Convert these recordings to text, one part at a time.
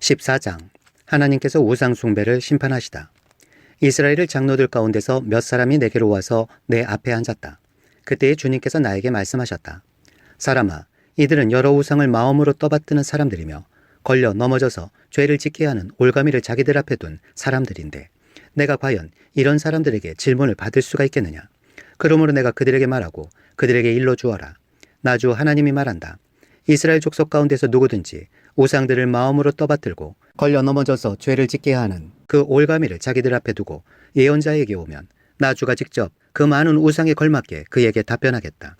14장. 하나님께서 우상 숭배를 심판하시다. 이스라엘의 장로들 가운데서 몇 사람이 내게로 와서 내 앞에 앉았다. 그때에 주님께서 나에게 말씀하셨다. 사람아, 이들은 여러 우상을 마음으로 떠받드는 사람들이며 걸려 넘어져서 죄를 짓게 하는 올가미를 자기들 앞에 둔 사람들인데 내가 과연 이런 사람들에게 질문을 받을 수가 있겠느냐. 그러므로 내가 그들에게 말하고 그들에게 일러주어라. 나 주 하나님이 말한다. 이스라엘 족속 가운데서 누구든지 우상들을 마음으로 떠받들고 걸려 넘어져서 죄를 짓게 하는 그 올가미를 자기들 앞에 두고 예언자에게 오면 나 주가 직접 그 많은 우상에 걸맞게 그에게 답변하겠다.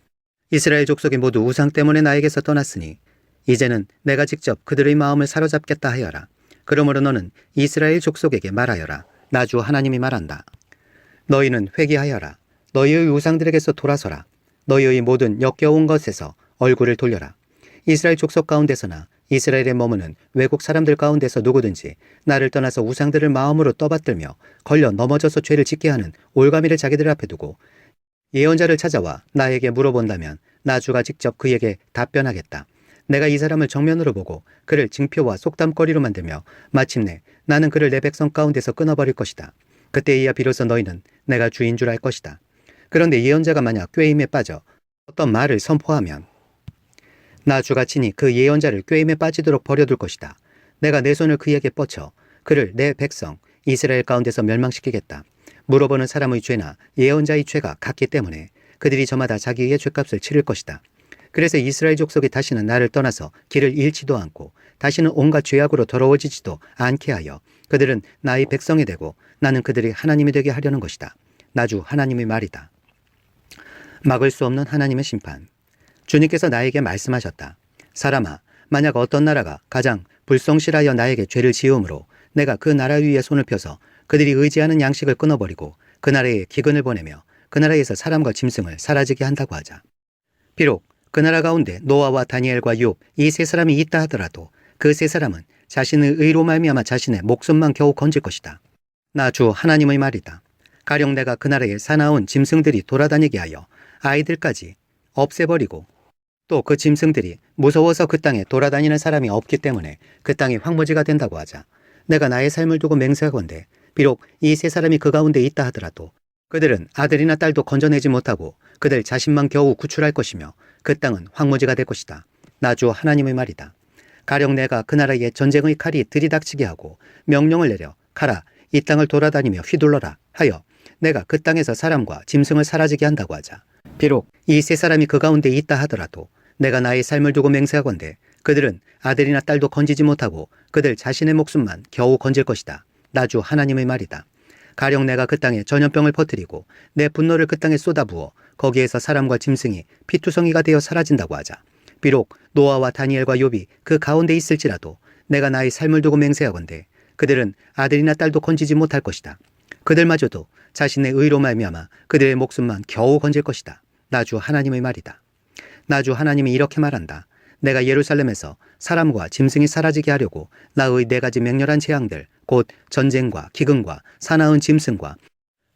이스라엘 족속이 모두 우상 때문에 나에게서 떠났으니 이제는 내가 직접 그들의 마음을 사로잡겠다 하여라. 그러므로 너는 이스라엘 족속에게 말하여라. 나 주 하나님이 말한다. 너희는 회개하여라. 너희의 우상들에게서 돌아서라. 너희의 모든 역겨운 것에서 얼굴을 돌려라. 이스라엘 족속 가운데서나 이스라엘에 머무는 외국 사람들 가운데서 누구든지 나를 떠나서 우상들을 마음으로 떠받들며 걸려 넘어져서 죄를 짓게 하는 올가미를 자기들 앞에 두고 예언자를 찾아와 나에게 물어본다면 나 주가 직접 그에게 답변하겠다. 내가 이 사람을 정면으로 보고 그를 징표와 속담거리로 만들며 마침내 나는 그를 내 백성 가운데서 끊어버릴 것이다. 그때에야 비로소 너희는 내가 주인 줄 알 것이다. 그런데 예언자가 만약 꾀임에 빠져 어떤 말을 선포하면 나 주가 친히 그 예언자를 꾀임에 빠지도록 버려둘 것이다. 내가 내 손을 그에게 뻗쳐 그를 내 백성 이스라엘 가운데서 멸망시키겠다. 물어보는 사람의 죄나 예언자의 죄가 같기 때문에 그들이 저마다 자기의 죄값을 치를 것이다. 그래서 이스라엘 족속이 다시는 나를 떠나서 길을 잃지도 않고 다시는 온갖 죄악으로 더러워지지도 않게 하여 그들은 나의 백성이 되고 나는 그들이 하나님이 되게 하려는 것이다. 나 주 하나님의 말이다. 막을 수 없는 하나님의 심판. 주님께서 나에게 말씀하셨다. 사람아, 만약 어떤 나라가 가장 불성실하여 나에게 죄를 지음으로 내가 그 나라 위에 손을 펴서 그들이 의지하는 양식을 끊어버리고 그 나라에 기근을 보내며 그 나라에서 사람과 짐승을 사라지게 한다고 하자. 비록 그 나라 가운데 노아와 다니엘과 욥 이 세 사람이 있다 하더라도 그 세 사람은 자신의 의로 말미암아 자신의 목숨만 겨우 건질 것이다. 나 주 하나님의 말이다. 가령 내가 그 나라에 사나운 짐승들이 돌아다니게 하여 아이들까지 없애버리고 또 그 짐승들이 무서워서 그 땅에 돌아다니는 사람이 없기 때문에 그 땅이 황무지가 된다고 하자. 내가 나의 삶을 두고 맹세하건대 비록 이 세 사람이 그 가운데 있다 하더라도 그들은 아들이나 딸도 건져내지 못하고 그들 자신만 겨우 구출할 것이며 그 땅은 황무지가 될 것이다. 나 주 하나님의 말이다. 가령 내가 그 나라에 전쟁의 칼이 들이닥치게 하고 명령을 내려 가라 이 땅을 돌아다니며 휘둘러라 하여 내가 그 땅에서 사람과 짐승을 사라지게 한다고 하자. 비록 이 세 사람이 그 가운데 있다 하더라도 내가 나의 삶을 두고 맹세하건대 그들은 아들이나 딸도 건지지 못하고 그들 자신의 목숨만 겨우 건질 것이다. 나 주 하나님의 말이다. 가령 내가 그 땅에 전염병을 퍼뜨리고 내 분노를 그 땅에 쏟아부어 거기에서 사람과 짐승이 피투성이가 되어 사라진다고 하자. 비록 노아와 다니엘과 욥이 그 가운데 있을지라도 내가 나의 삶을 두고 맹세하건대 그들은 아들이나 딸도 건지지 못할 것이다. 그들마저도 자신의 의로 말미암아 그들의 목숨만 겨우 건질 것이다. 나 주 하나님의 말이다. 나 주 하나님이 이렇게 말한다. 내가 예루살렘에서 사람과 짐승이 사라지게 하려고 나의 네 가지 맹렬한 재앙들 곧 전쟁과 기근과 사나운 짐승과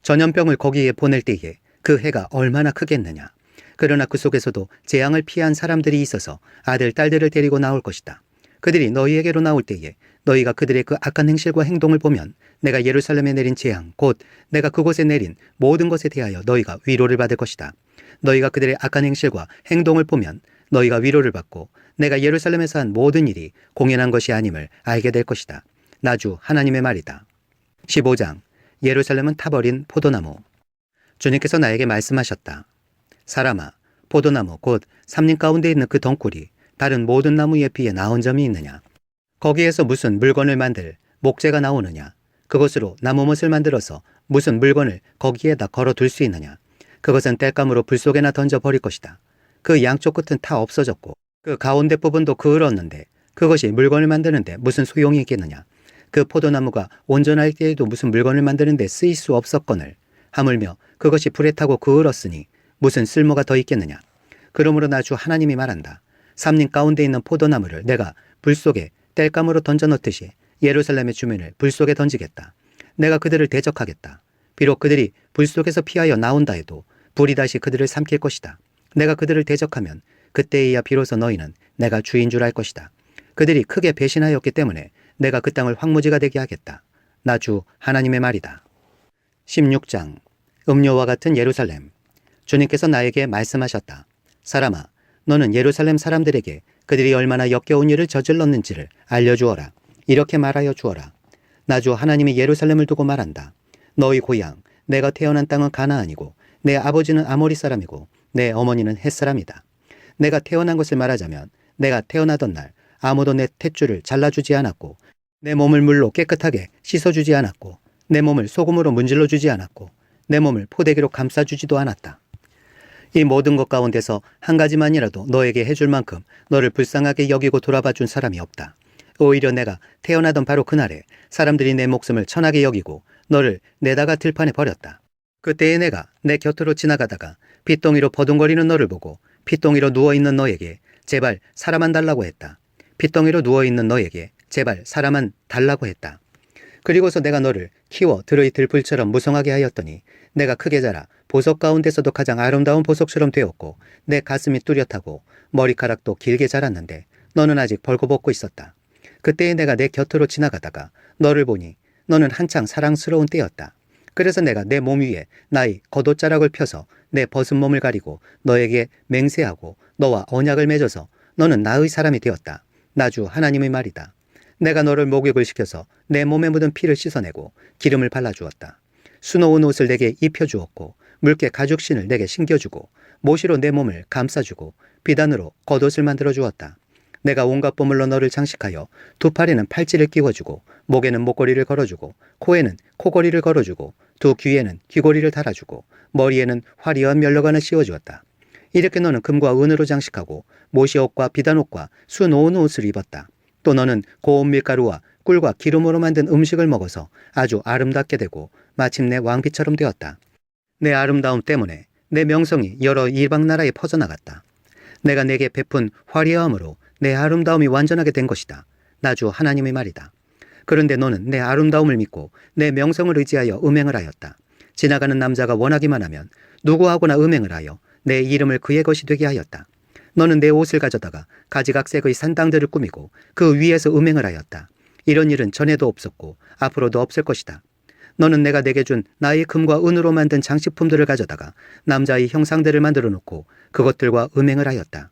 전염병을 거기에 보낼 때에 그 해가 얼마나 크겠느냐. 그러나 그 속에서도 재앙을 피한 사람들이 있어서 아들 딸들을 데리고 나올 것이다. 그들이 너희에게로 나올 때에 너희가 그들의 그 악한 행실과 행동을 보면 내가 예루살렘에 내린 재앙 곧 내가 그곳에 내린 모든 것에 대하여 너희가 위로를 받을 것이다. 너희가 그들의 악한 행실과 행동을 보면 너희가 위로를 받고 내가 예루살렘에서 한 모든 일이 공연한 것이 아님을 알게 될 것이다. 나 주 하나님의 말이다. 15장. 예루살렘은 타버린 포도나무. 주님께서 나에게 말씀하셨다. 사람아, 포도나무 곧 삼림 가운데 있는 그 덩굴이 다른 모든 나무에 비해 나은 점이 있느냐. 거기에서 무슨 물건을 만들 목재가 나오느냐. 그것으로 나무못을 만들어서 무슨 물건을 거기에다 걸어둘 수 있느냐. 그것은 땔감으로 불 속에나 던져버릴 것이다. 그 양쪽 끝은 타 없어졌고 그 가운데 부분도 그을었는데 그것이 물건을 만드는데 무슨 소용이 있겠느냐. 그 포도나무가 온전할 때에도 무슨 물건을 만드는데 쓰일 수 없었거늘 하물며 그것이 불에 타고 그을었으니 무슨 쓸모가 더 있겠느냐. 그러므로 나 주 하나님이 말한다. 삼림 가운데 있는 포도나무를 내가 불 속에 땔감으로 던져 넣듯이 예루살렘의 주민을 불 속에 던지겠다. 내가 그들을 대적하겠다. 비록 그들이 불 속에서 피하여 나온다 해도 불이 다시 그들을 삼킬 것이다. 내가 그들을 대적하면 그때에야 비로소 너희는 내가 주인 줄 알 것이다. 그들이 크게 배신하였기 때문에 내가 그 땅을 황무지가 되게 하겠다. 나 주 하나님의 말이다. 16장. 음료와 같은 예루살렘. 주님께서 나에게 말씀하셨다. 사람아, 너는 예루살렘 사람들에게 그들이 얼마나 역겨운 일을 저질렀는지를 알려주어라. 이렇게 말하여 주어라. 나 주 하나님이 예루살렘을 두고 말한다. 너희 고향, 내가 태어난 땅은 가나안이고 내 아버지는 아모리 사람이고 내 어머니는 헷 사람이다. 내가 태어난 것을 말하자면 내가 태어나던 날 아무도 내 탯줄을 잘라주지 않았고 내 몸을 물로 깨끗하게 씻어주지 않았고 내 몸을 소금으로 문질러주지 않았고 내 몸을 포대기로 감싸주지도 않았다. 이 모든 것 가운데서 한 가지만이라도 너에게 해줄 만큼 너를 불쌍하게 여기고 돌아봐준 사람이 없다. 오히려 내가 태어나던 바로 그날에 사람들이 내 목숨을 천하게 여기고 너를 내다가 들판에 버렸다. 그때에 내가 내 곁으로 지나가다가 핏덩이로 버둥거리는 너를 보고 핏덩이로 누워있는 너에게 제발 사람만 달라고 했다. 핏덩이로 누워있는 너에게 제발 사람만 달라고 했다. 그리고서 내가 너를 키워 들의 들풀처럼 무성하게 하였더니 내가 크게 자라 보석 가운데서도 가장 아름다운 보석처럼 되었고 내 가슴이 뚜렷하고 머리카락도 길게 자랐는데 너는 아직 벌거벗고 있었다. 그때에 내가 내 곁으로 지나가다가 너를 보니 너는 한창 사랑스러운 때였다. 그래서 내가 내 몸 위에 나의 겉옷자락을 펴서 내 벗은 몸을 가리고 너에게 맹세하고 너와 언약을 맺어서 너는 나의 사람이 되었다. 나 주 하나님의 말이다. 내가 너를 목욕을 시켜서 내 몸에 묻은 피를 씻어내고 기름을 발라주었다. 수놓은 옷을 내게 입혀주었고 묽게 가죽신을 내게 신겨주고 모시로 내 몸을 감싸주고 비단으로 겉옷을 만들어주었다. 내가 온갖 보물로 너를 장식하여 두 팔에는 팔찌를 끼워주고 목에는 목걸이를 걸어주고 코에는 코걸이를 걸어주고 두 귀에는 귀걸이를 달아주고 머리에는 화려한 면류관을 씌워주었다. 이렇게 너는 금과 은으로 장식하고 모시옷과 비단옷과 수놓은 옷을 입었다. 또 너는 고운 밀가루와 꿀과 기름으로 만든 음식을 먹어서 아주 아름답게 되고 마침내 왕비처럼 되었다. 내 아름다움 때문에 내 명성이 여러 이방 나라에 퍼져나갔다. 내가 내게 베푼 화려함으로 내 아름다움이 완전하게 된 것이다. 나 주 하나님의 말이다. 그런데 너는 내 아름다움을 믿고 내 명성을 의지하여 음행을 하였다. 지나가는 남자가 원하기만 하면 누구하고나 음행을 하여 내 이름을 그의 것이 되게 하였다. 너는 내 옷을 가져다가 가지각색의 산당들을 꾸미고 그 위에서 음행을 하였다. 이런 일은 전에도 없었고 앞으로도 없을 것이다. 너는 내가 내게 준 나의 금과 은으로 만든 장식품들을 가져다가 남자의 형상들을 만들어 놓고 그것들과 음행을 하였다.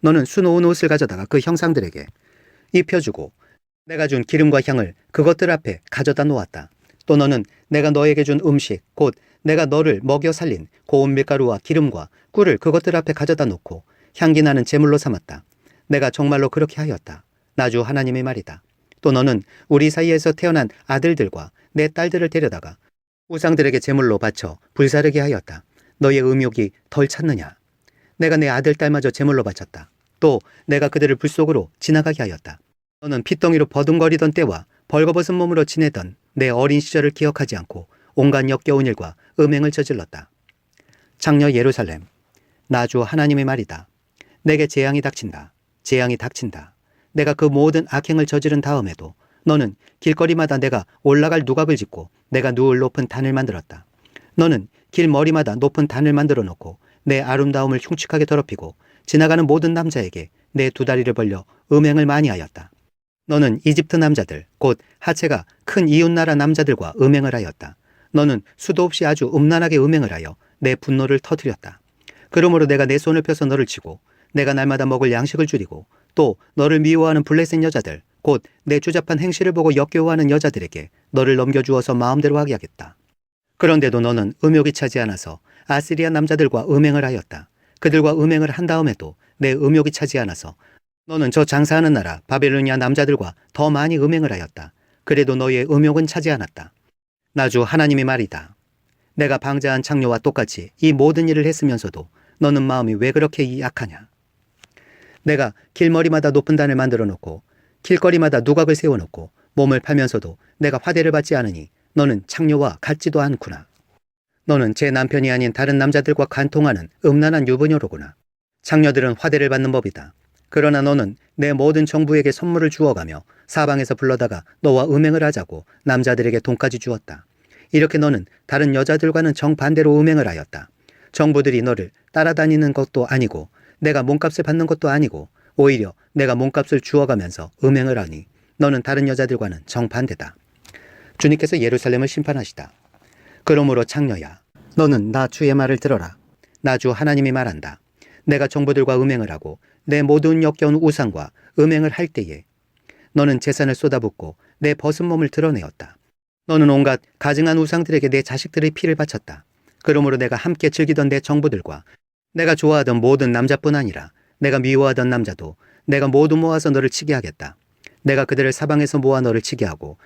너는 수놓은 옷을 가져다가 그 형상들에게 입혀주고 내가 준 기름과 향을 그것들 앞에 가져다 놓았다. 또 너는 내가 너에게 준 음식 곧 내가 너를 먹여 살린 고운 밀가루와 기름과 꿀을 그것들 앞에 가져다 놓고 향기 나는 제물로 삼았다. 내가 정말로 그렇게 하였다. 나 주 하나님의 말이다. 또 너는 우리 사이에서 태어난 아들들과 내 딸들을 데려다가 우상들에게 제물로 바쳐 불사르게 하였다. 너의 음욕이 덜 찼느냐? 내가 내 아들 딸마저 제물로 바쳤다. 또 내가 그들을 불 속으로 지나가게 하였다. 너는 핏덩이로 버둥거리던 때와 벌거벗은 몸으로 지내던 내 어린 시절을 기억하지 않고 온갖 역겨운 일과 음행을 저질렀다. 장녀 예루살렘, 나 주 하나님의 말이다. 내게 재앙이 닥친다. 재앙이 닥친다. 내가 그 모든 악행을 저지른 다음에도 너는 길거리마다 내가 올라갈 누각을 짓고 내가 누울 높은 단을 만들었다. 너는 길머리마다 높은 단을 만들어 놓고 내 아름다움을 흉측하게 더럽히고 지나가는 모든 남자에게 내 두 다리를 벌려 음행을 많이 하였다. 너는 이집트 남자들 곧 하체가 큰 이웃나라 남자들과 음행을 하였다. 너는 수도 없이 아주 음란하게 음행을 하여 내 분노를 터뜨렸다. 그러므로 내가 내 손을 펴서 너를 치고 내가 날마다 먹을 양식을 줄이고 또 너를 미워하는 블레셋 여자들 곧 내 추잡한 행실을 보고 역겨워하는 여자들에게 너를 넘겨주어서 마음대로 하게 하겠다. 그런데도 너는 음욕이 차지 않아서 아시리아 남자들과 음행을 하였다. 그들과 음행을 한 다음에도 내 음욕이 차지 않아서 너는 저 장사하는 나라 바벨로니아 남자들과 더 많이 음행을 하였다. 그래도 너의 음욕은 차지 않았다. 나 주 하나님의 말이다. 내가 방자한 창녀와 똑같이 이 모든 일을 했으면서도 너는 마음이 왜 그렇게 약하냐? 내가 길머리마다 높은 단을 만들어 놓고 길거리마다 누각을 세워놓고 몸을 팔면서도 내가 화대를 받지 않으니 너는 창녀와 같지도 않구나. 너는 제 남편이 아닌 다른 남자들과 간통하는 음란한 유부녀로구나. 창녀들은 화대를 받는 법이다. 그러나 너는 내 모든 정부에게 선물을 주어가며 사방에서 불러다가 너와 음행을 하자고 남자들에게 돈까지 주었다. 이렇게 너는 다른 여자들과는 정반대로 음행을 하였다. 정부들이 너를 따라다니는 것도 아니고 내가 몸값을 받는 것도 아니고 오히려 내가 몸값을 주어가면서 음행을 하니 너는 다른 여자들과는 정반대다. 주님께서 예루살렘을 심판하시다. 그러므로 창녀야, 너는 나 주의 말을 들어라. 나 주 하나님이 말한다. 내가 정보들과 음행을 하고 내 모든 역겨운 우상과 음행을 할 때에 너는 재산을 쏟아붓고 내 벗은 몸을 드러내었다. 너는 온갖 가증한 우상들에게 내 자식들의 피를 바쳤다. 그러므로 내가 함께 즐기던 내 정부들과 내가 좋아하던 모든 남자뿐 아니라 내가 미워하던 남자도 내가 모두 모아서 너를 치게 하겠다. 내가 그들을 사방에서 모아 너를 치게 하고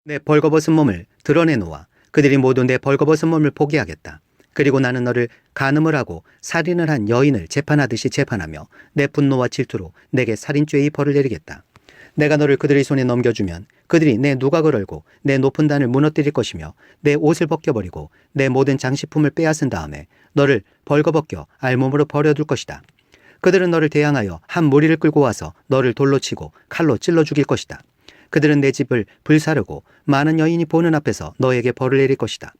내 벌거벗은 몸을 드러내놓아 그들이 모두 내 벌거벗은 몸을 보게 하겠다. 그리고 나는 너를 간음을 하고 살인을 한 여인을 재판하듯이 재판하며 내 분노와 질투로 내게 살인죄의 벌을 내리겠다. 내가 너를 그들의 손에 넘겨주면 그들이 내 누각을 얼고 내 높은 단을 무너뜨릴 것이며 내 옷을 벗겨버리고 내 모든 장식품을 빼앗은 다음에 너를 벌거벗겨 알몸으로 버려둘 것이다. 그들은 너를 대항하여 한 무리를 끌고 와서 너를 돌로 치고 칼로 찔러 죽일 것이다. 그들은 내 집을 불사르고 많은 여인이 보는 앞에서 너에게 벌을 내릴 것이다.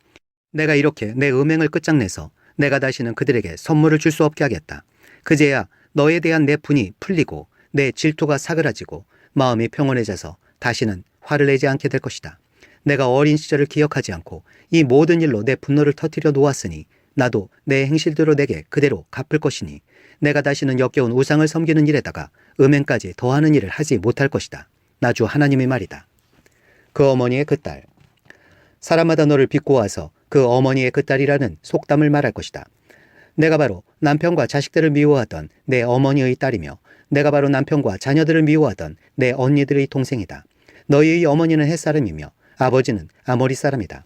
내가 이렇게 내 음행을 끝장내서 내가 다시는 그들에게 선물을 줄 수 없게 하겠다. 그제야 너에 대한 내 분이 풀리고 내 질투가 사그라지고 마음이 평온해져서 다시는 화를 내지 않게 될 것이다. 내가 어린 시절을 기억하지 않고 이 모든 일로 내 분노를 터뜨려 놓았으니 나도 내 행실대로 내게 그대로 갚을 것이니 내가 다시는 역겨운 우상을 섬기는 일에다가 음행까지 더하는 일을 하지 못할 것이다. 나 주 하나님의 말이다. 그 어머니의 그 딸. 사람마다 너를 비꼬아서 그 어머니의 그 딸이라는 속담을 말할 것이다. 내가 바로 남편과 자식들을 미워하던 내 어머니의 딸이며 내가 바로 남편과 자녀들을 미워하던 내 언니들의 동생이다. 너희의 어머니는 햇사람이며 아버지는 아모리 사람이다.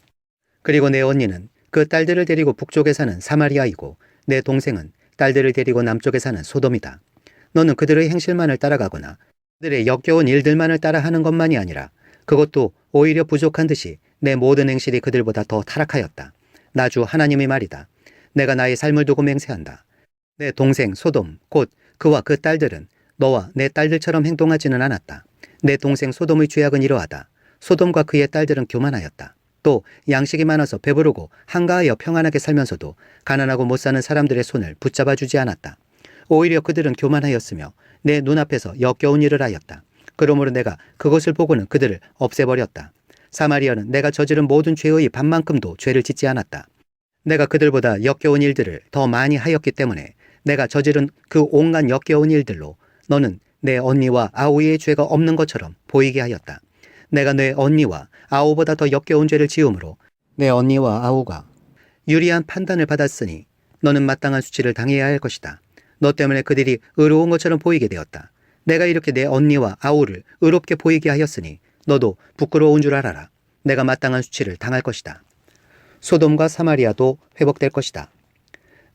그리고 내 언니는 그 딸들을 데리고 북쪽에 사는 사마리아이고 내 동생은 딸들을 데리고 남쪽에 사는 소돔이다. 너는 그들의 행실만을 따라가거나 그들의 역겨운 일들만을 따라하는 것만이 아니라 그것도 오히려 부족한 듯이 내 모든 행실이 그들보다 더 타락하였다. 나 주 하나님의 말이다. 내가 나의 삶을 두고 맹세한다. 내 동생 소돔 곧 그와 그 딸들은 너와 내 딸들처럼 행동하지는 않았다. 내 동생 소돔의 죄악은 이러하다. 소돔과 그의 딸들은 교만하였다. 또 양식이 많아서 배부르고 한가하여 평안하게 살면서도 가난하고 못 사는 사람들의 손을 붙잡아주지 않았다. 오히려 그들은 교만하였으며 내 눈앞에서 역겨운 일을 하였다. 그러므로 내가 그것을 보고는 그들을 없애버렸다. 사마리아는 내가 저지른 모든 죄의 반만큼도 죄를 짓지 않았다. 내가 그들보다 역겨운 일들을 더 많이 하였기 때문에 내가 저지른 그 온갖 역겨운 일들로 너는 내 언니와 아우의 죄가 없는 것처럼 보이게 하였다. 내가 내 언니와 아우보다 더 역겨운 죄를 지음으로 내 언니와 아우가 유리한 판단을 받았으니 너는 마땅한 수치를 당해야 할 것이다. 너 때문에 그들이 의로운 것처럼 보이게 되었다. 내가 이렇게 내 언니와 아우를 의롭게 보이게 하였으니 너도 부끄러운 줄 알아라. 내가 마땅한 수치를 당할 것이다. 소돔과 사마리아도 회복될 것이다.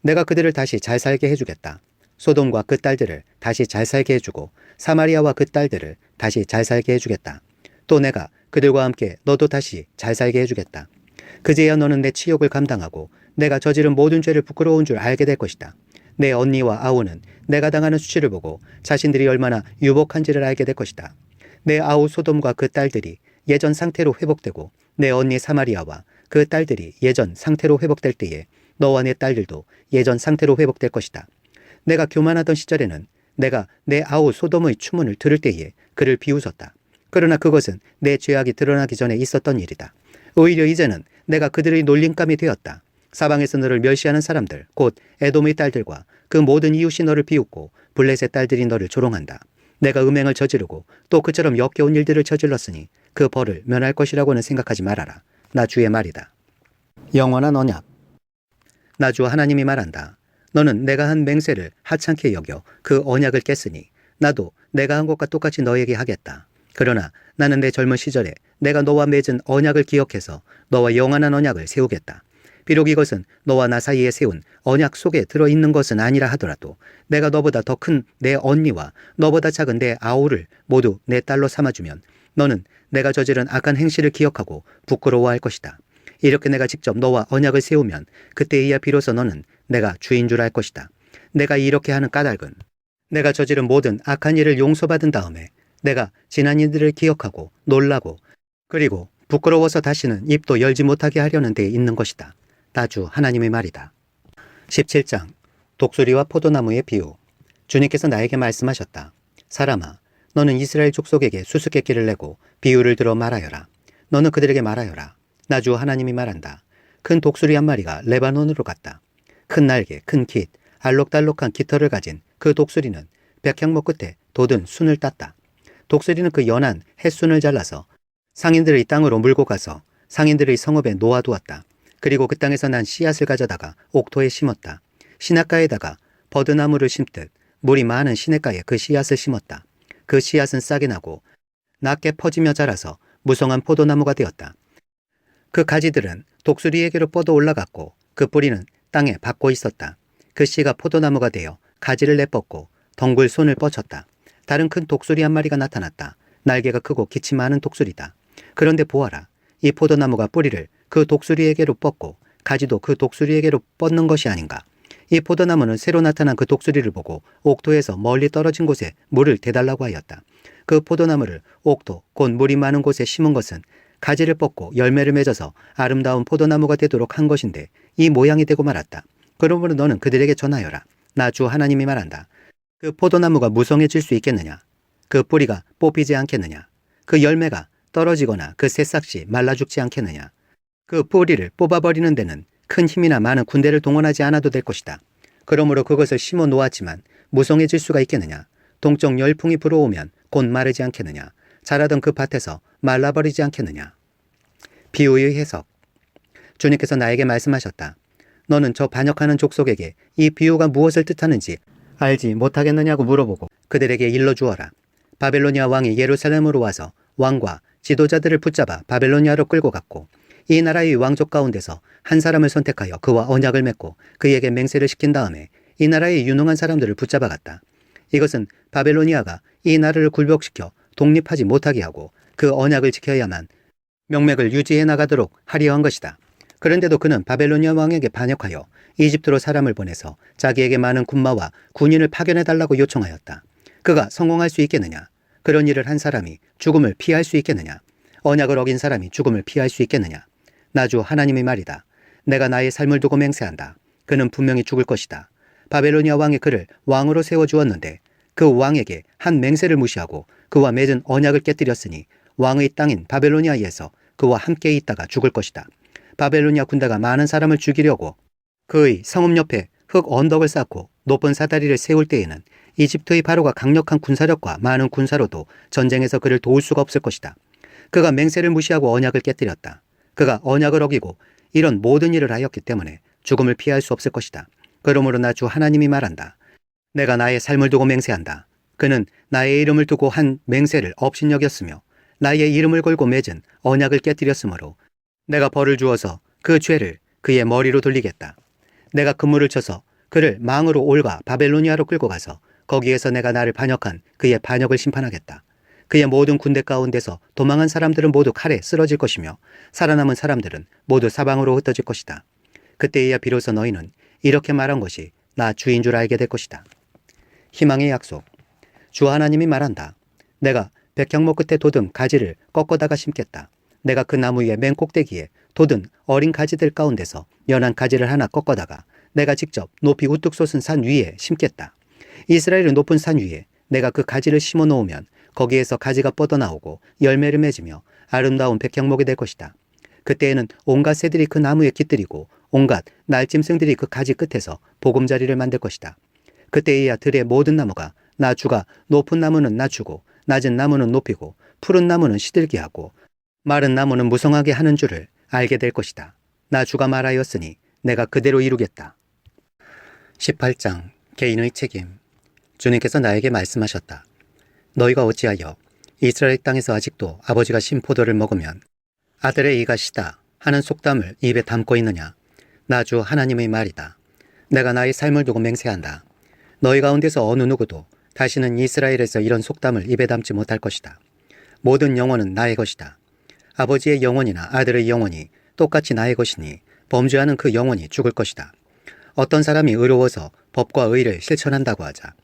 내가 그들을 다시 잘 살게 해주겠다. 소돔과 그 딸들을 다시 잘 살게 해주고 사마리아와 그 딸들을 다시 잘 살게 해주겠다. 또 내가 그들과 함께 너도 다시 잘 살게 해주겠다. 그제야 너는 내 치욕을 감당하고 내가 저지른 모든 죄를 부끄러운 줄 알게 될 것이다. 내 언니와 아우는 내가 당하는 수치를 보고 자신들이 얼마나 유복한지를 알게 될 것이다. 내 아우 소돔과 그 딸들이 예전 상태로 회복되고 내 언니 사마리아와 그 딸들이 예전 상태로 회복될 때에 너와 내 딸들도 예전 상태로 회복될 것이다. 내가 교만하던 시절에는 내가 내 아우 소돔의 추문을 들을 때에 그를 비웃었다. 그러나 그것은 내 죄악이 드러나기 전에 있었던 일이다. 오히려 이제는 내가 그들의 놀림감이 되었다. 사방에서 너를 멸시하는 사람들, 곧 에돔의 딸들과 그 모든 이웃이 너를 비웃고 블렛의 딸들이 너를 조롱한다. 내가 음행을 저지르고 또 그처럼 역겨운 일들을 저질렀으니 그 벌을 면할 것이라고는 생각하지 말아라. 나 주의 말이다. 영원한 언약. 나 주 하나님이 말한다. 너는 내가 한 맹세를 하찮게 여겨 그 언약을 깼으니 나도 내가 한 것과 똑같이 너에게 하겠다. 그러나 나는 내 젊은 시절에 내가 너와 맺은 언약을 기억해서 너와 영원한 언약을 세우겠다. 비록 이것은 너와 나 사이에 세운 언약 속에 들어있는 것은 아니라 하더라도 내가 너보다 더 큰 내 언니와 너보다 작은 내 아우를 모두 내 딸로 삼아주면 너는 내가 저지른 악한 행실을 기억하고 부끄러워할 것이다. 이렇게 내가 직접 너와 언약을 세우면 그때이야 비로소 너는 내가 주인 줄 알 것이다. 내가 이렇게 하는 까닭은 내가 저지른 모든 악한 일을 용서받은 다음에 내가 지난 일들을 기억하고 놀라고 그리고 부끄러워서 다시는 입도 열지 못하게 하려는 데 있는 것이다. 나 주 하나님의 말이다. 17장 독수리와 포도나무의 비유. 주님께서 나에게 말씀하셨다. 사람아, 너는 이스라엘 족속에게 수수께끼를 내고 비유를 들어 말하여라. 너는 그들에게 말하여라. 나 주 하나님이 말한다. 큰 독수리 한 마리가 레바논으로 갔다. 큰 날개, 큰 깃, 알록달록한 깃털을 가진 그 독수리는 백향목 끝에 돋은 순을 땄다. 독수리는 그 연한 햇순을 잘라서 상인들의 땅으로 물고 가서 상인들의 성읍에 놓아두었다. 그리고 그 땅에서 난 씨앗을 가져다가 옥토에 심었다. 시냇가에다가 버드나무를 심듯 물이 많은 시냇가에 그 씨앗을 심었다. 그 씨앗은 싹이 나고 낮게 퍼지며 자라서 무성한 포도나무가 되었다. 그 가지들은 독수리에게로 뻗어 올라갔고 그 뿌리는 땅에 박고 있었다. 그 씨가 포도나무가 되어 가지를 내뻗고 덩굴 손을 뻗쳤다. 다른 큰 독수리 한 마리가 나타났다. 날개가 크고 깃이 많은 독수리다. 그런데 보아라. 이 포도나무가 뿌리를 그 독수리에게로 뻗고 가지도 그 독수리에게로 뻗는 것이 아닌가. 이 포도나무는 새로 나타난 그 독수리를 보고 옥토에서 멀리 떨어진 곳에 물을 대달라고 하였다. 그 포도나무를 옥토, 곧 물이 많은 곳에 심은 것은 가지를 뻗고 열매를 맺어서 아름다운 포도나무가 되도록 한 것인데 이 모양이 되고 말았다. 그러므로 너는 그들에게 전하여라. 나 주 하나님이 말한다. 그 포도나무가 무성해질 수 있겠느냐? 그 뿌리가 뽑히지 않겠느냐? 그 열매가 떨어지거나 그 새싹이 말라 죽지 않겠느냐? 그 뿌리를 뽑아버리는 데는 큰 힘이나 많은 군대를 동원하지 않아도 될 것이다. 그러므로 그것을 심어 놓았지만 무성해질 수가 있겠느냐? 동쪽 열풍이 불어오면 곧 마르지 않겠느냐? 자라던 그 밭에서 말라버리지 않겠느냐? 비유의 해석. 주님께서 나에게 말씀하셨다. 너는 저 반역하는 족속에게 이 비유가 무엇을 뜻하는지 알지 못하겠느냐고 물어보고 그들에게 일러주어라. 바벨로니아 왕이 예루살렘으로 와서 왕과 지도자들을 붙잡아 바벨로니아로 끌고 갔고 이 나라의 왕족 가운데서 한 사람을 선택하여 그와 언약을 맺고 그에게 맹세를 시킨 다음에 이 나라의 유능한 사람들을 붙잡아 갔다. 이것은 바벨로니아가 이 나라를 굴복시켜 독립하지 못하게 하고 그 언약을 지켜야만 명맥을 유지해 나가도록 하려 한 것이다. 그런데도 그는 바벨로니아 왕에게 반역하여 이집트로 사람을 보내서 자기에게 많은 군마와 군인을 파견해달라고 요청하였다. 그가 성공할 수 있겠느냐? 그런 일을 한 사람이 죽음을 피할 수 있겠느냐? 언약을 어긴 사람이 죽음을 피할 수 있겠느냐? 나 주 하나님의 말이다. 내가 나의 삶을 두고 맹세한다. 그는 분명히 죽을 것이다. 바벨로니아 왕이 그를 왕으로 세워주었는데 그 왕에게 한 맹세를 무시하고 그와 맺은 언약을 깨뜨렸으니 왕의 땅인 바벨로니아에서 그와 함께 있다가 죽을 것이다. 바벨로니아 군대가 많은 사람을 죽이려고 그의 성읍 옆에 흙 언덕을 쌓고 높은 사다리를 세울 때에는 이집트의 바로가 강력한 군사력과 많은 군사로도 전쟁에서 그를 도울 수가 없을 것이다. 그가 맹세를 무시하고 언약을 깨뜨렸다. 그가 언약을 어기고 이런 모든 일을 하였기 때문에 죽음을 피할 수 없을 것이다. 그러므로 나 주 하나님이 말한다. 내가 나의 삶을 두고 맹세한다. 그는 나의 이름을 두고 한 맹세를 업신여겼으며 나의 이름을 걸고 맺은 언약을 깨뜨렸으므로 내가 벌을 주어서 그 죄를 그의 머리로 돌리겠다. 내가 그물을 쳐서 그를 망으로 올가 바벨로니아로 끌고 가서 거기에서 내가 나를 반역한 그의 반역을 심판하겠다. 그의 모든 군대 가운데서 도망한 사람들은 모두 칼에 쓰러질 것이며 살아남은 사람들은 모두 사방으로 흩어질 것이다. 그때에야 비로소 너희는 이렇게 말한 것이 나 주인 줄 알게 될 것이다. 희망의 약속. 주 하나님이 말한다. 내가 백향목 끝에 돋은 가지를 꺾어다가 심겠다. 내가 그 나무 위에 맨 꼭대기에 돋은 어린 가지들 가운데서 연한 가지를 하나 꺾어다가 내가 직접 높이 우뚝 솟은 산 위에 심겠다. 이스라엘의 높은 산 위에 내가 그 가지를 심어 놓으면 거기에서 가지가 뻗어나오고 열매를 맺으며 아름다운 백향목이 될 것이다. 그때에는 온갖 새들이 그 나무에 깃들이고 온갖 날짐승들이 그 가지 끝에서 보금자리를 만들 것이다. 그때에야 들의 모든 나무가 나 주가 높은 나무는 낮추고 낮은 나무는 높이고 푸른 나무는 시들게 하고 마른 나무는 무성하게 하는 줄을 알게 될 것이다. 나 주가 말하였으니 내가 그대로 이루겠다. 18장 개인의 책임. 주님께서 나에게 말씀하셨다. 너희가 어찌하여 이스라엘 땅에서 아직도 아버지가 신 포도를 먹으면 아들의 이가 시다 하는 속담을 입에 담고 있느냐. 나 주 하나님의 말이다. 내가 나의 삶을 두고 맹세한다. 너희 가운데서 어느 누구도 다시는 이스라엘에서 이런 속담을 입에 담지 못할 것이다. 모든 영혼은 나의 것이다. 아버지의 영혼이나 아들의 영혼이 똑같이 나의 것이니 범죄하는 그 영혼이 죽을 것이다. 어떤 사람이 의로워서 법과 의를 실천한다고 하자.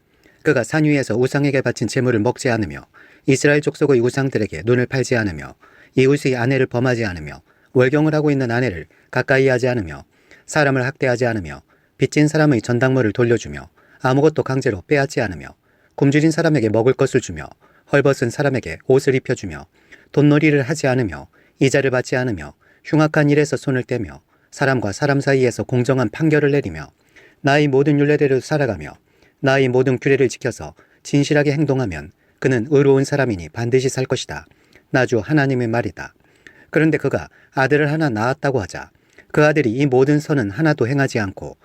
그가 산 위에서 우상에게 바친 제물을 먹지 않으며 이스라엘 족속의 우상들에게 눈을 팔지 않으며 이웃의 아내를 범하지 않으며 월경을 하고 있는 아내를 가까이 하지 않으며 사람을 학대하지 않으며 빚진 사람의 전당물을 돌려주며 아무것도 강제로 빼앗지 않으며 굶주린 사람에게 먹을 것을 주며 헐벗은 사람에게 옷을 입혀주며 돈놀이를 하지 않으며 이자를 받지 않으며 흉악한 일에서 손을 떼며 사람과 사람 사이에서 공정한 판결을 내리며 나의 모든 율례대로 살아가며 나의 모든 규례를 지켜서 진실하게 행동하면 그는 의로운 사람이니 반드시 살 것이다. 나 주 하나님의 말이다. 그런데 그가 아들을 하나 낳았다고 하자 그 아들이 이 모든 선은 하나도 행하지 않고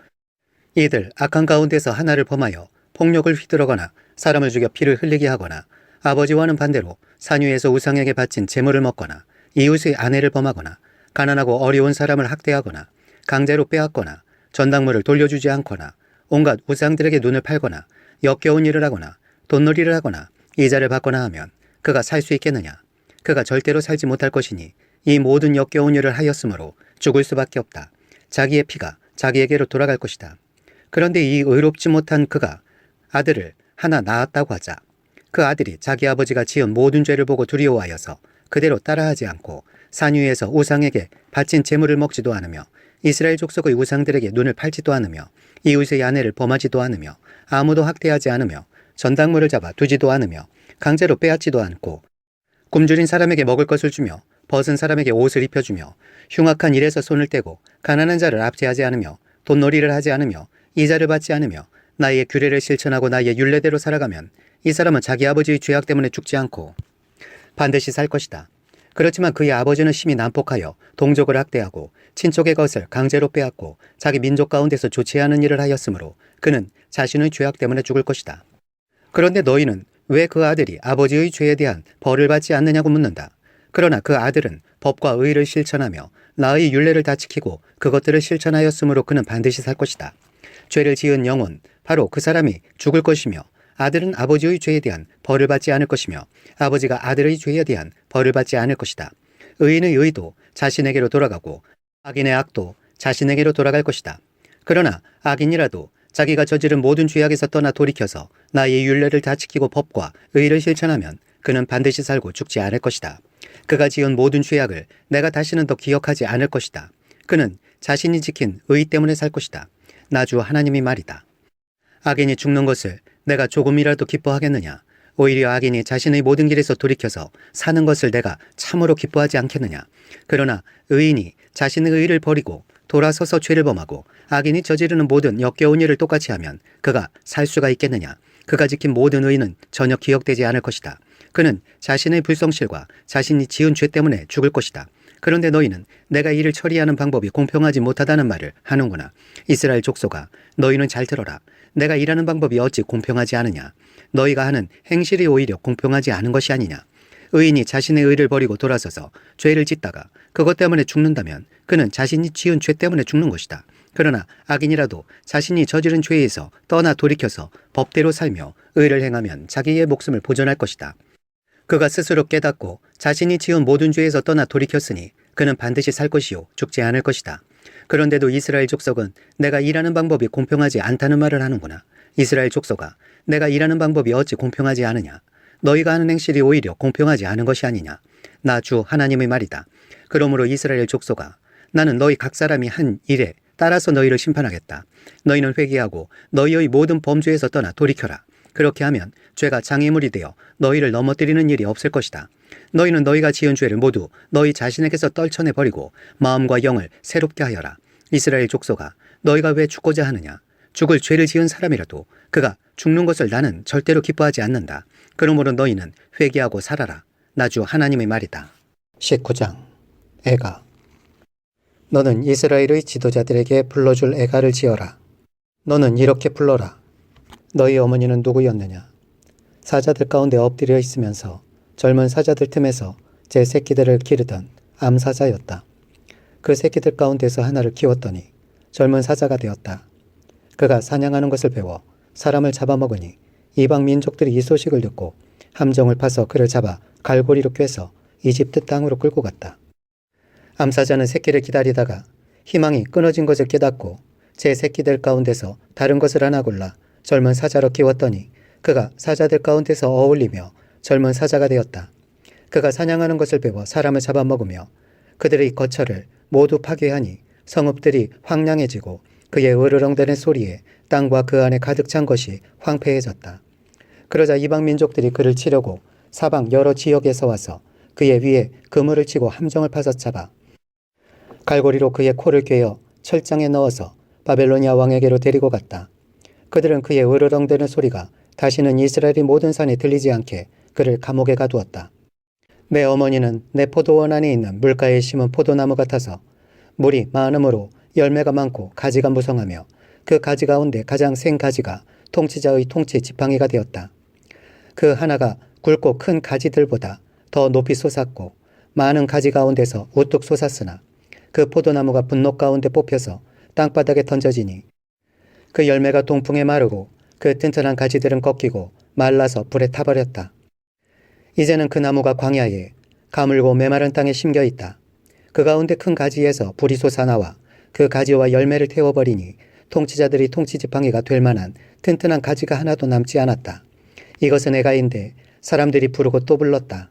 이들 악한 가운데서 하나를 범하여 폭력을 휘두르거나 사람을 죽여 피를 흘리게 하거나 아버지와는 반대로 산위에서 우상에게 바친 재물을 먹거나 이웃의 아내를 범하거나 가난하고 어려운 사람을 학대하거나 강제로 빼앗거나 전당물을 돌려주지 않거나 온갖 우상들에게 눈을 팔거나 역겨운 일을 하거나 돈놀이를 하거나 이자를 받거나 하면 그가 살 수 있겠느냐? 그가 절대로 살지 못할 것이니 이 모든 역겨운 일을 하였으므로 죽을 수밖에 없다. 자기의 피가 자기에게로 돌아갈 것이다. 그런데 이 의롭지 못한 그가 아들을 하나 낳았다고 하자 그 아들이 자기 아버지가 지은 모든 죄를 보고 두려워하여서 그대로 따라하지 않고 산 위에서 우상에게 바친 재물을 먹지도 않으며 이스라엘 족속의 우상들에게 눈을 팔지도 않으며 이웃의 아내를 범하지도 않으며 아무도 학대하지 않으며 전당물을 잡아 두지도 않으며 강제로 빼앗지도 않고 굶주린 사람에게 먹을 것을 주며 벗은 사람에게 옷을 입혀주며 흉악한 일에서 손을 떼고 가난한 자를 압제하지 않으며 돈놀이를 하지 않으며 이자를 받지 않으며 나의 규례를 실천하고 나의 율례대로 살아가면 이 사람은 자기 아버지의 죄악 때문에 죽지 않고 반드시 살 것이다. 그렇지만 그의 아버지는 심히 난폭하여 동족을 학대하고 친족의 것을 강제로 빼앗고 자기 민족 가운데서 좋지 않은 일을 하였으므로 그는 자신의 죄악 때문에 죽을 것이다. 그런데 너희는 왜 그 아들이 아버지의 죄에 대한 벌을 받지 않느냐고 묻는다. 그러나 그 아들은 법과 의를 실천하며 나의 율례를 다 지키고 그것들을 실천하였으므로 그는 반드시 살 것이다. 죄를 지은 영혼 바로 그 사람이 죽을 것이며 아들은 아버지의 죄에 대한 벌을 받지 않을 것이며 아버지가 아들의 죄에 대한 벌을 받지 않을 것이다. 의인의 의도 자신에게로 돌아가고 악인의 악도 자신에게로 돌아갈 것이다. 그러나 악인이라도 자기가 저지른 모든 죄악에서 떠나 돌이켜서 나의 율례를 다 지키고 법과 의를 실천하면 그는 반드시 살고 죽지 않을 것이다. 그가 지은 모든 죄악을 내가 다시는 더 기억하지 않을 것이다. 그는 자신이 지킨 의 때문에 살 것이다. 나 주 하나님이 말이다. 악인이 죽는 것을 내가 조금이라도 기뻐하겠느냐? 오히려 악인이 자신의 모든 길에서 돌이켜서 사는 것을 내가 참으로 기뻐하지 않겠느냐? 그러나 의인이 자신의 의를 버리고 돌아서서 죄를 범하고 악인이 저지르는 모든 역겨운 일을 똑같이 하면 그가 살 수가 있겠느냐? 그가 지킨 모든 의는 전혀 기억되지 않을 것이다. 그는 자신의 불성실과 자신이 지은 죄 때문에 죽을 것이다. 그런데 너희는 내가 이를 처리하는 방법이 공평하지 못하다는 말을 하는구나. 이스라엘 족속아, 너희는 잘 들어라. 내가 일하는 방법이 어찌 공평하지 않으냐? 너희가 하는 행실이 오히려 공평하지 않은 것이 아니냐? 의인이 자신의 의를 버리고 돌아서서 죄를 짓다가 그것 때문에 죽는다면 그는 자신이 지은 죄 때문에 죽는 것이다. 그러나 악인이라도 자신이 저지른 죄에서 떠나 돌이켜서 법대로 살며 의를 행하면 자기의 목숨을 보존할 것이다. 그가 스스로 깨닫고 자신이 지은 모든 죄에서 떠나 돌이켰으니 그는 반드시 살 것이요 죽지 않을 것이다. 그런데도 이스라엘 족속은 내가 일하는 방법이 공평하지 않다는 말을 하는구나. 이스라엘 족속아, 내가 일하는 방법이 어찌 공평하지 않으냐? 너희가 하는 행실이 오히려 공평하지 않은 것이 아니냐? 나 주 하나님의 말이다. 그러므로 이스라엘 족속아, 나는 너희 각 사람이 한 일에 따라서 너희를 심판하겠다. 너희는 회개하고 너희의 모든 범죄에서 떠나 돌이켜라. 그렇게 하면 죄가 장애물이 되어 너희를 넘어뜨리는 일이 없을 것이다. 너희는 너희가 지은 죄를 모두 너희 자신에게서 떨쳐내버리고 마음과 영을 새롭게 하여라. 이스라엘 족속아, 너희가 왜 죽고자 하느냐? 죽을 죄를 지은 사람이라도 그가 죽는 것을 나는 절대로 기뻐하지 않는다. 그러므로 너희는 회개하고 살아라. 나 주 하나님의 말이다. 19장 애가. 너는 이스라엘의 지도자들에게 불러줄 애가를 지어라. 너는 이렇게 불러라. 너희 어머니는 누구였느냐? 사자들 가운데 엎드려 있으면서 젊은 사자들 틈에서 제 새끼들을 기르던 암사자였다. 그 새끼들 가운데서 하나를 키웠더니 젊은 사자가 되었다. 그가 사냥하는 것을 배워 사람을 잡아먹으니 이방 민족들이 이 소식을 듣고 함정을 파서 그를 잡아 갈고리로 꿰서 이집트 땅으로 끌고 갔다. 암사자는 새끼를 기다리다가 희망이 끊어진 것을 깨닫고 제 새끼들 가운데서 다른 것을 하나 골라 젊은 사자로 키웠더니 그가 사자들 가운데서 어울리며 젊은 사자가 되었다. 그가 사냥하는 것을 배워 사람을 잡아먹으며 그들의 거처를 모두 파괴하니 성읍들이 황량해지고 그의 으르렁대는 소리에 땅과 그 안에 가득 찬 것이 황폐해졌다. 그러자 이방 민족들이 그를 치려고 사방 여러 지역에서 와서 그의 위에 그물을 치고 함정을 파서 잡아 갈고리로 그의 코를 꿰어 철장에 넣어서 바벨로니아 왕에게로 데리고 갔다. 그들은 그의 으르렁대는 소리가 다시는 이스라엘의 모든 산에 들리지 않게 그를 감옥에 가두었다. 내 어머니는 내 포도원 안에 있는 물가에 심은 포도나무 같아서 물이 많음으로 열매가 많고 가지가 무성하며 그 가지 가운데 가장 센 가지가 통치자의 통치 지팡이가 되었다. 그 하나가 굵고 큰 가지들보다 더 높이 솟았고 많은 가지 가운데서 우뚝 솟았으나 그 포도나무가 분노 가운데 뽑혀서 땅바닥에 던져지니 그 열매가 동풍에 마르고 그 튼튼한 가지들은 꺾이고 말라서 불에 타버렸다. 이제는 그 나무가 광야에 가물고 메마른 땅에 심겨 있다. 그 가운데 큰 가지에서 불이 솟아나와 그 가지와 열매를 태워버리니 통치자들이 통치지팡이가 될 만한 튼튼한 가지가 하나도 남지 않았다. 이것은 애가인데 사람들이 부르고 또 불렀다.